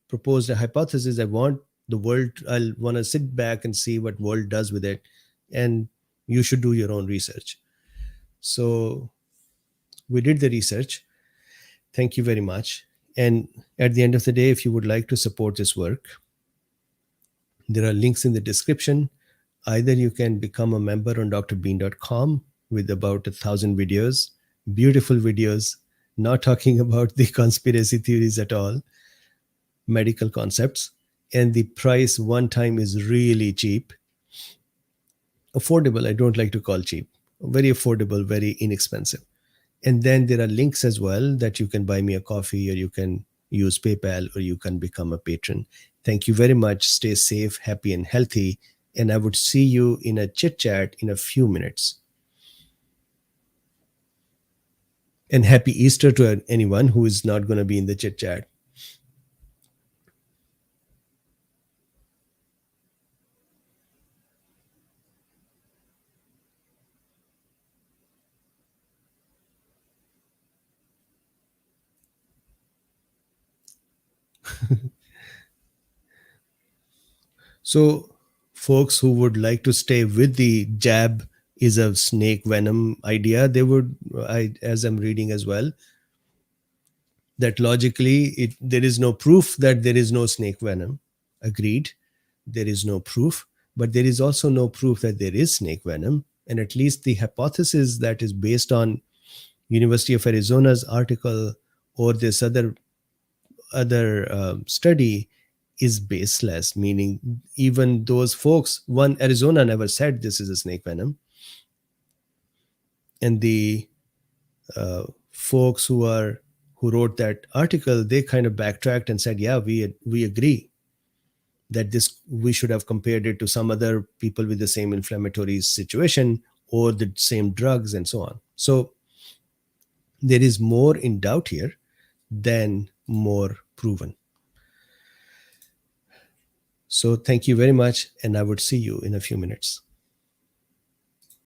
proposed a hypothesis. I want the world, I'll want to sit back and see what world does with it. And you should do your own research. So we did the research. Thank you very much. And at the end of the day, if you would like to support this work, there are links in the description. Either you can become a member on drbeen.com with about 1,000 videos, beautiful videos, not talking about the conspiracy theories at all, medical concepts. And the price one time is really cheap. Affordable, I don't like to call cheap. Very affordable, very inexpensive. And then there are links as well that you can buy me a coffee or you can use PayPal or you can become a patron. Thank you very much. Stay safe, happy, and healthy. And I would see you in a chit chat in a few minutes. And happy Easter to anyone who is not going to be in the chit chat. So, folks who would like to stay with the jab is a snake venom idea, they would, as I'm reading as well, that logically there is no proof that there is no snake venom. Agreed. There is no proof, but there is also no proof that there is snake venom. And at least the hypothesis that is based on University of Arizona's article or this other study is baseless, meaning even those folks, one, Arizona never said this is a snake venom. And the folks who wrote that article, they kind of backtracked and said, yeah, we agree that this, we should have compared it to some other people with the same inflammatory situation or the same drugs and so on. So there is more in doubt here than more proven. So thank you very much, and I would see you in a few minutes.